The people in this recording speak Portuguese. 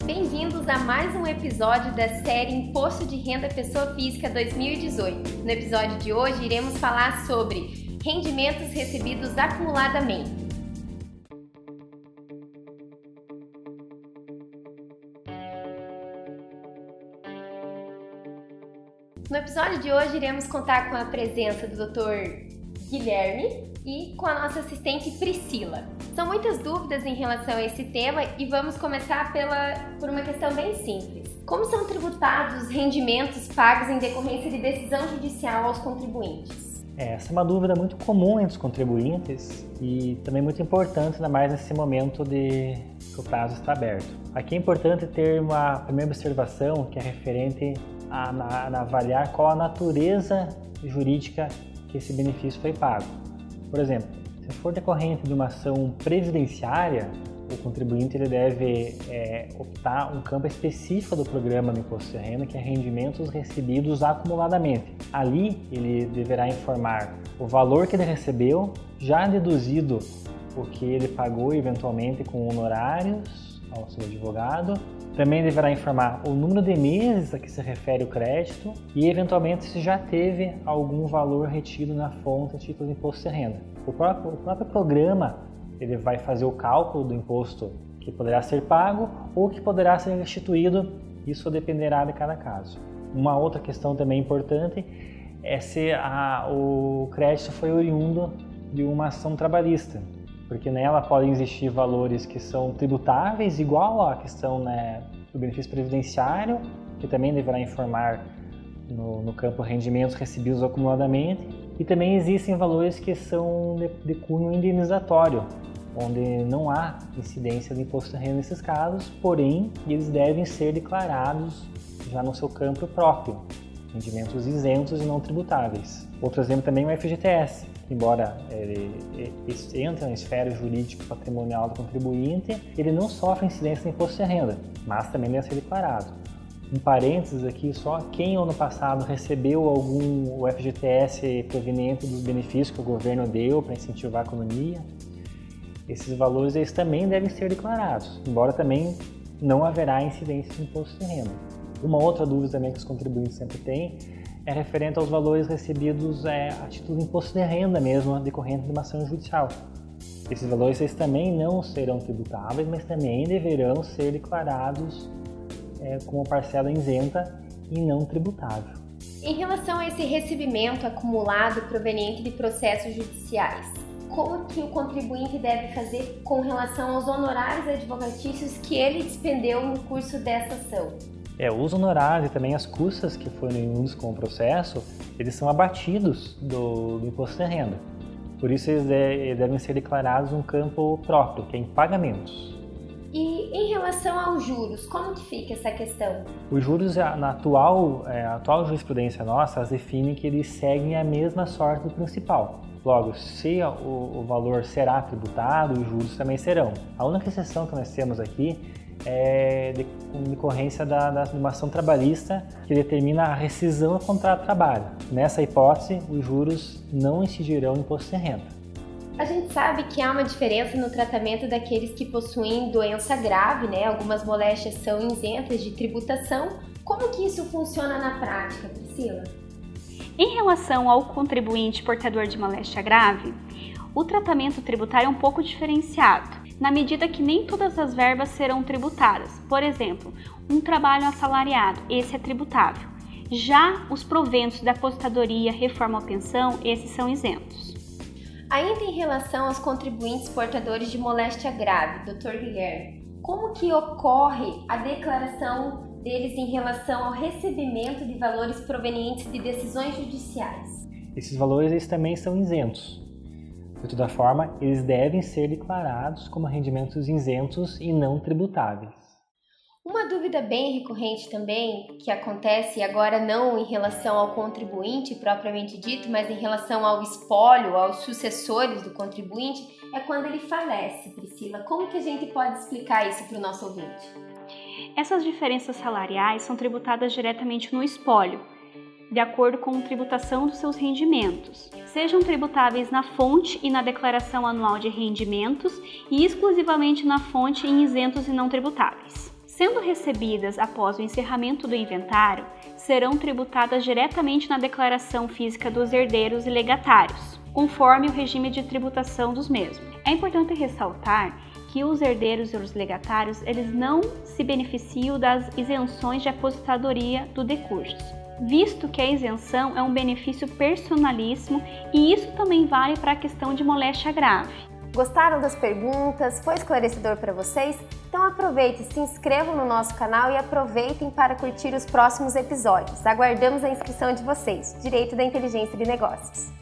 Bem-vindos a mais um episódio da série Imposto de Renda Pessoa Física 2018. No episódio de hoje iremos falar sobre rendimentos recebidos acumuladamente. No episódio de hoje iremos contar com a presença do Dr. Guilherme e com a nossa assistente Priscila. São muitas dúvidas em relação a esse tema e vamos começar por uma questão bem simples. Como são tributados os rendimentos pagos em decorrência de decisão judicial aos contribuintes? Essa é uma dúvida muito comum entre os contribuintes e também muito importante, ainda mais nesse momento que o prazo está aberto. Aqui é importante ter uma primeira observação que é referente a avaliar qual a natureza jurídica que esse benefício foi pago. Por exemplo, se for decorrente de uma ação previdenciária, o contribuinte ele deve optar um campo específico do programa do Imposto de Renda, que é rendimentos recebidos acumuladamente. Ali, ele deverá informar o valor que ele recebeu, já deduzido o que ele pagou eventualmente com honorários ao seu advogado. Também deverá informar o número de meses a que se refere o crédito e, eventualmente, se já teve algum valor retido na fonte a título de imposto de renda. O próprio programa ele vai fazer o cálculo do imposto que poderá ser pago ou que poderá ser restituído, isso dependerá de cada caso. Uma outra questão também importante é se o crédito foi oriundo de uma ação trabalhista, porque nela podem existir valores que são tributáveis, igual à questão do benefício previdenciário, que também deverá informar no campo rendimentos recebidos acumuladamente, e também existem valores que são de cunho indenizatório, onde não há incidência de imposto de renda nesses casos, porém eles devem ser declarados já no seu campo próprio, rendimentos isentos e não tributáveis. Outro exemplo também é o FGTS, embora ele entre na esfera jurídica patrimonial do contribuinte, ele não sofre incidência de imposto de renda, mas também deve ser declarado. Um parênteses aqui só, quem ano passado recebeu o FGTS proveniente dos benefícios que o governo deu para incentivar a economia, esses valores eles também devem ser declarados, embora também não haverá incidência de imposto de renda. Uma outra dúvida também que os contribuintes sempre têm é referente aos valores recebidos a título de imposto de renda mesmo, decorrente de uma ação judicial. Esses valores eles também não serão tributáveis, mas também deverão ser declarados como parcela isenta e não tributável. Em relação a esse recebimento acumulado proveniente de processos judiciais, como que o contribuinte deve fazer com relação aos honorários advocatícios que ele despendeu no curso dessa ação? Os honorários e também as custas que foram oriundos com o processo, eles são abatidos do imposto de renda. Por isso eles devem ser declarados num campo próprio, que é em pagamentos. E em relação aos juros, como que fica essa questão? Os juros, na atual jurisprudência nossa, as definem que eles seguem a mesma sorte do principal. Logo, se o valor será tributado, os juros também serão. A única exceção que nós temos aqui é decorrência de uma ação trabalhista que determina a rescisão do contrato de trabalho. Nessa hipótese, os juros não incidirão no imposto de renda. A gente sabe que há uma diferença no tratamento daqueles que possuem doença grave, Algumas moléstias são isentas de tributação. Como que isso funciona na prática, Priscila? Em relação ao contribuinte portador de moléstia grave, o tratamento tributário é um pouco diferenciado, na medida que nem todas as verbas serão tributadas. Por exemplo, um trabalho assalariado, esse é tributável. Já os proventos da aposentadoria, reforma ou pensão, esses são isentos. Ainda em relação aos contribuintes portadores de moléstia grave, Dr. Guilherme, como que ocorre a declaração deles em relação ao recebimento de valores provenientes de decisões judiciais? Esses valores eles também são isentos. De toda forma, eles devem ser declarados como rendimentos isentos e não tributáveis. Uma dúvida bem recorrente também, que acontece agora não em relação ao contribuinte propriamente dito, mas em relação ao espólio, aos sucessores do contribuinte, é quando ele falece, Priscila. Como que a gente pode explicar isso para o nosso ouvinte? Essas diferenças salariais são tributadas diretamente no espólio, de acordo com a tributação dos seus rendimentos. Sejam tributáveis na fonte e na declaração anual de rendimentos e exclusivamente na fonte em isentos e não tributáveis. Sendo recebidas após o encerramento do inventário, serão tributadas diretamente na declaração física dos herdeiros e legatários, conforme o regime de tributação dos mesmos. É importante ressaltar que os herdeiros e os legatários eles não se beneficiam das isenções de aposentadoria do decursos, visto que a isenção é um benefício personalíssimo e isso também vale para a questão de moléstia grave. Gostaram das perguntas? Foi esclarecedor para vocês? Então aproveite, se inscrevam no nosso canal e aproveitem para curtir os próximos episódios. Aguardamos a inscrição de vocês. Direito da Inteligência de Negócios.